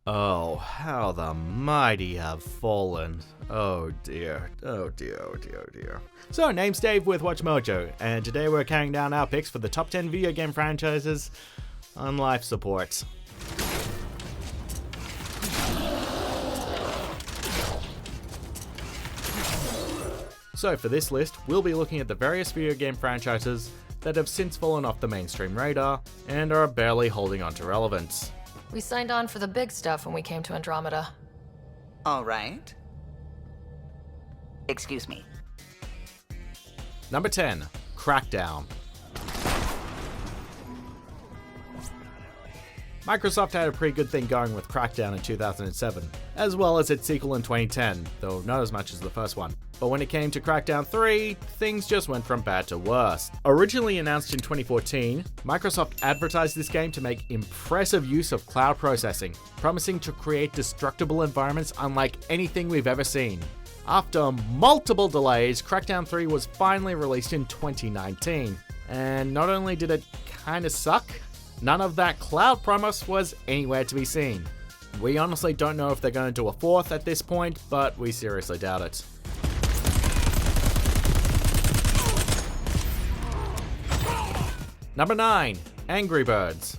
Oh, how the mighty have fallen. Oh dear, oh dear, oh dear, oh dear. So, name's Dave with WatchMojo, and today we're carrying down our picks for the top 10 video game franchises on life support. So for this list, we'll be looking at the various video game franchises that have since fallen off the mainstream radar and are barely holding on to relevance. We signed on for the big stuff when we came to Andromeda. All right. Excuse me. Number 10, Crackdown. Microsoft had a pretty good thing going with Crackdown in 2007, as well as its sequel in 2010, though not as much as the first one. But when it came to Crackdown 3, things just went from bad to worse. Originally announced in 2014, Microsoft advertised this game to make impressive use of cloud processing, promising to create destructible environments unlike anything we've ever seen. After multiple delays, Crackdown 3 was finally released in 2019, and not only did it kinda suck, none of that cloud promise was anywhere to be seen. We honestly don't know if they're going to do a fourth at this point, but we seriously doubt it. Number 9, Angry Birds.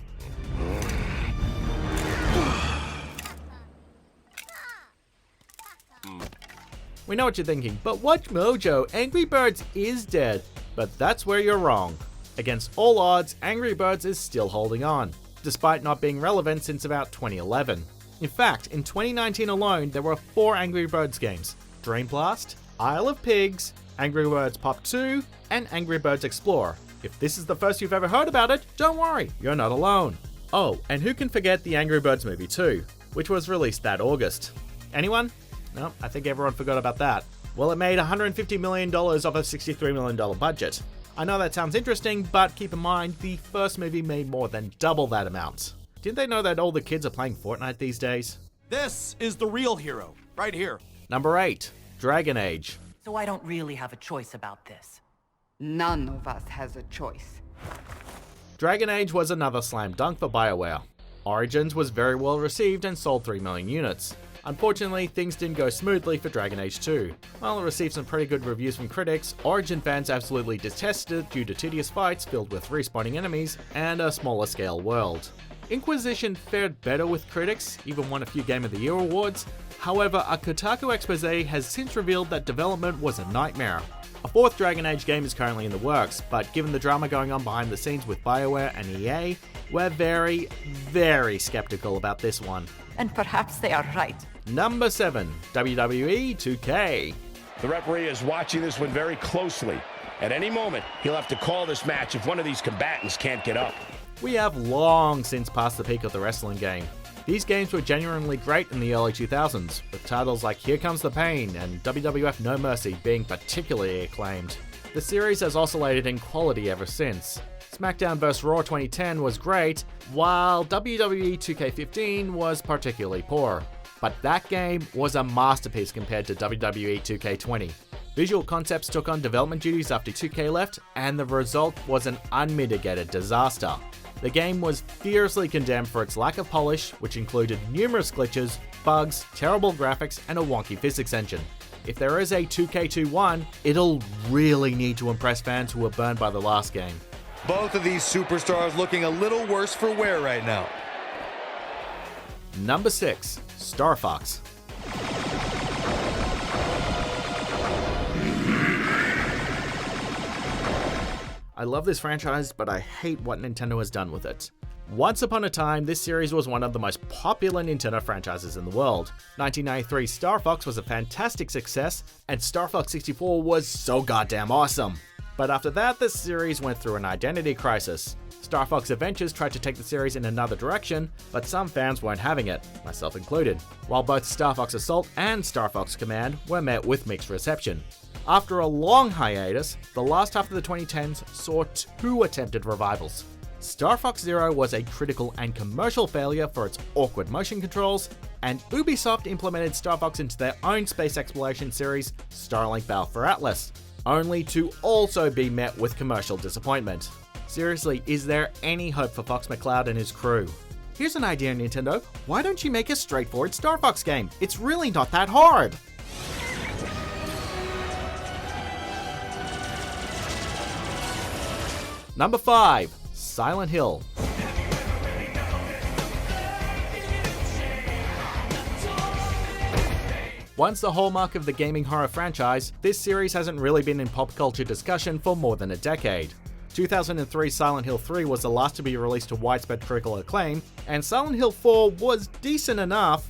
We know what you're thinking, but WatchMojo, Angry Birds is dead. But that's where you're wrong. Against all odds, Angry Birds is still holding on, despite not being relevant since about 2011. In fact, in 2019 alone, there were 4 Angry Birds games: Dream Blast, Isle of Pigs, Angry Birds Pop 2, and Angry Birds Explore. If this is the first you've ever heard about it, don't worry, you're not alone. Oh, and who can forget the Angry Birds movie 2, which was released that August? Anyone? No, I think everyone forgot about that. Well, it made $150 million off a $63 million budget. I know that sounds interesting, but keep in mind, the first movie made more than double that amount. Didn't they know that all the kids are playing Fortnite these days? This is the real hero, right here. Number 8, Dragon Age. So I don't really have a choice about this. None of us has a choice. Dragon Age was another slam dunk for BioWare. Origins was very well received and sold 3 million units. Unfortunately, things didn't go smoothly for Dragon Age 2. While it received some pretty good reviews from critics, Origin fans absolutely detested it due to tedious fights filled with respawning enemies and a smaller scale world. Inquisition fared better with critics, even won a few Game of the Year awards. However, a Kotaku expose has since revealed that development was a nightmare. A 4th Dragon Age game is currently in the works, but given the drama going on behind the scenes with BioWare and EA, we're very, very skeptical about this one. And perhaps they are right. Number 7, WWE 2K. The referee is watching this one very closely. At any moment, he'll have to call this match if one of these combatants can't get up. We have long since passed the peak of the wrestling game. These games were genuinely great in the early 2000s, with titles like Here Comes the Pain and WWF No Mercy being particularly acclaimed. The series has oscillated in quality ever since. SmackDown vs. Raw 2010 was great, while WWE 2K15 was particularly poor. But that game was a masterpiece compared to WWE 2K20. Visual Concepts took on development duties after 2K left, and the result was an unmitigated disaster. The game was fiercely condemned for its lack of polish, which included numerous glitches, bugs, terrible graphics, and a wonky physics engine. If there is a 2K21, it'll really need to impress fans who were burned by the last game. Both of these superstars looking a little worse for wear right now. Number 6, Star Fox. I love this franchise, but I hate what Nintendo has done with it. Once upon a time, this series was one of the most popular Nintendo franchises in the world. 1993's Star Fox was a fantastic success, and Star Fox 64 was so goddamn awesome. But after that, the series went through an identity crisis. Star Fox Adventures tried to take the series in another direction, but some fans weren't having it, myself included, while both Star Fox Assault and Star Fox Command were met with mixed reception. After a long hiatus, the last half of the 2010s saw 2 attempted revivals. Star Fox Zero was a critical and commercial failure for its awkward motion controls, and Ubisoft implemented Star Fox into their own space exploration series, Starlink Battle for Atlas, only to also be met with commercial disappointment. Seriously, is there any hope for Fox McCloud and his crew? Here's an idea, Nintendo. Why don't you make a straightforward Star Fox game? It's really not that hard. Number 5. Silent Hill. Once the hallmark of the gaming horror franchise, this series hasn't really been in pop culture discussion for more than a decade. 2003 Silent Hill 3 was the last to be released to widespread critical acclaim, and Silent Hill 4 was decent enough,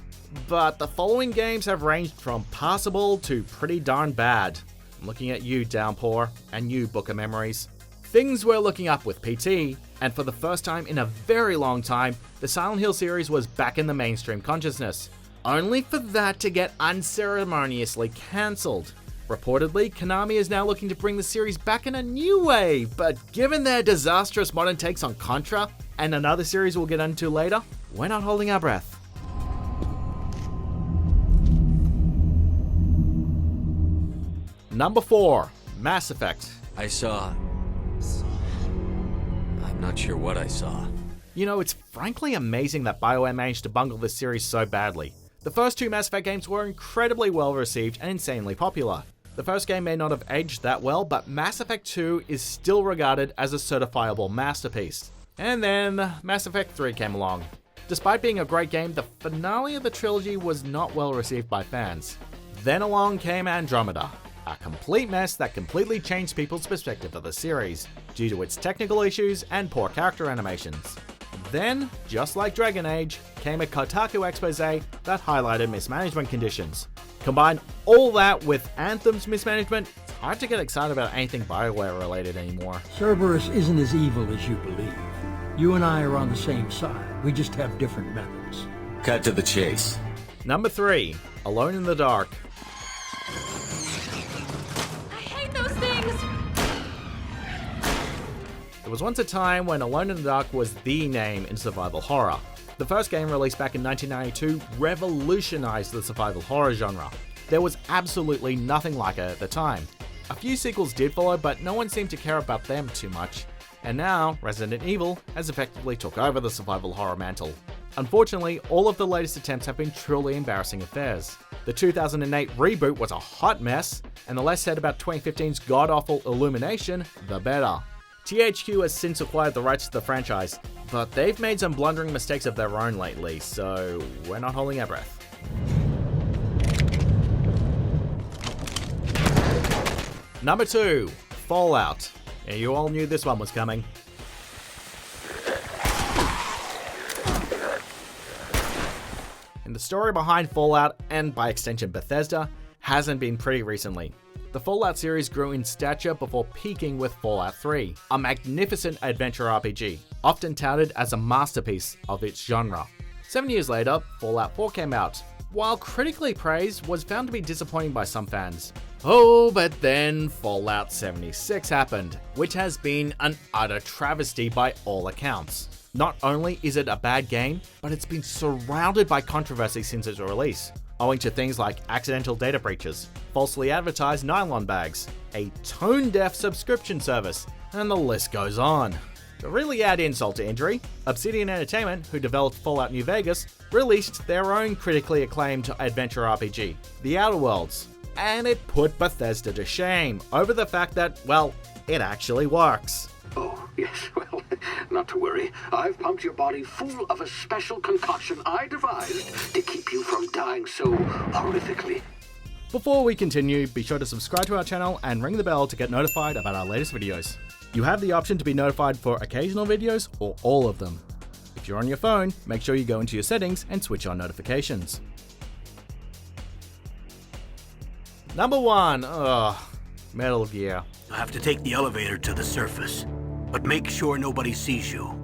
but the following games have ranged from passable to pretty darn bad. I'm looking at you, Downpour, and you, Book of Memories. Things were looking up with PT, and for the first time in a very long time, the Silent Hill series was back in the mainstream consciousness, only for that to get unceremoniously cancelled. Reportedly, Konami is now looking to bring the series back in a new way, but given their disastrous modern takes on Contra, and another series we'll get into later, we're not holding our breath. Number 4. Mass Effect. I saw... I'm not sure what I saw. You know, it's frankly amazing that BioWare managed to bungle this series so badly. The first 2 Mass Effect games were incredibly well received and insanely popular. The first game may not have aged that well, but Mass Effect 2 is still regarded as a certifiable masterpiece. And then Mass Effect 3 came along. Despite being a great game, the finale of the trilogy was not well received by fans. Then along came Andromeda, a complete mess that completely changed people's perspective of the series, due to its technical issues and poor character animations. Then, just like Dragon Age, came a Kotaku expose that highlighted mismanagement conditions. Combine all that with Anthem's mismanagement, it's hard to get excited about anything BioWare related anymore. Cerberus isn't as evil as you believe. You and I are on the same side, we just have different methods. Cut to the chase. Number 3. Alone in the Dark. I hate those things! There was once a time when Alone in the Dark was the name in survival horror. The first game, released back in 1992, revolutionized the survival horror genre. There was absolutely nothing like it at the time. A few sequels did follow, but no one seemed to care about them too much. And now, Resident Evil has effectively took over the survival horror mantle. Unfortunately, all of the latest attempts have been truly embarrassing affairs. The 2008 reboot was a hot mess, and the less said about 2015's god-awful Illumination, the better. THQ has since acquired the rights to the franchise, but they've made some blundering mistakes of their own lately, so we're not holding our breath. Number 2. Fallout. Yeah, you all knew this one was coming. And the story behind Fallout, and by extension Bethesda, hasn't been pretty recently. The Fallout series grew in stature before peaking with Fallout 3, a magnificent adventure RPG, often touted as a masterpiece of its genre. 7 years later, Fallout 4 came out. While critically praised, was found to be disappointing by some fans. Oh, but then Fallout 76 happened, which has been an utter travesty by all accounts. Not only is it a bad game, but it's been surrounded by controversy since its release, owing to things like accidental data breaches, falsely advertised nylon bags, a tone-deaf subscription service, and the list goes on. To really add insult to injury, Obsidian Entertainment, who developed Fallout New Vegas, released their own critically acclaimed adventure RPG, The Outer Worlds, and it put Bethesda to shame over the fact that, well, it actually works. Oh, yes, well, not to worry. I've pumped your body full of a special concoction I devised to keep you from dying so horrifically. Before we continue, be sure to subscribe to our channel and ring the bell to get notified about our latest videos. You have the option to be notified for occasional videos or all of them. If you're on your phone, make sure you go into your settings and switch on notifications. Number 1. Metal Gear. You'll have to take the elevator to the surface, but make sure nobody sees you.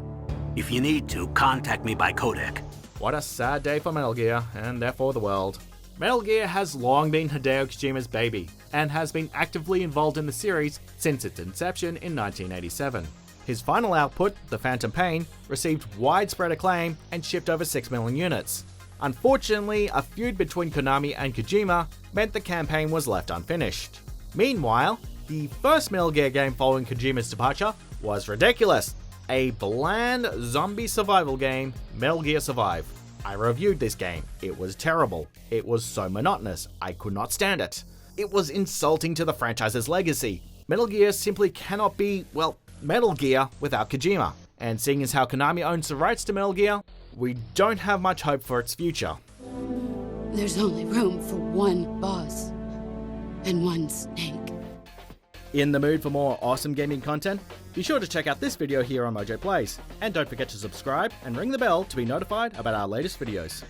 If you need to, contact me by codec. What a sad day for Metal Gear, and therefore the world. Metal Gear has long been Hideo Kojima's baby, and has been actively involved in the series since its inception in 1987. His final output, The Phantom Pain, received widespread acclaim and shipped over 6 million units. Unfortunately, a feud between Konami and Kojima meant the campaign was left unfinished. Meanwhile, the first Metal Gear game following Kojima's departure was ridiculous, a bland zombie survival game, Metal Gear Survive. I reviewed this game. It was terrible. It was so monotonous. I could not stand it. It was insulting to the franchise's legacy. Metal Gear simply cannot be, well, Metal Gear without Kojima. And seeing as how Konami owns the rights to Metal Gear, we don't have much hope for its future. There's only room for one boss and one snake. In the mood for more awesome gaming content? Be sure to check out this video here on Mojo Plays. And don't forget to subscribe and ring the bell to be notified about our latest videos.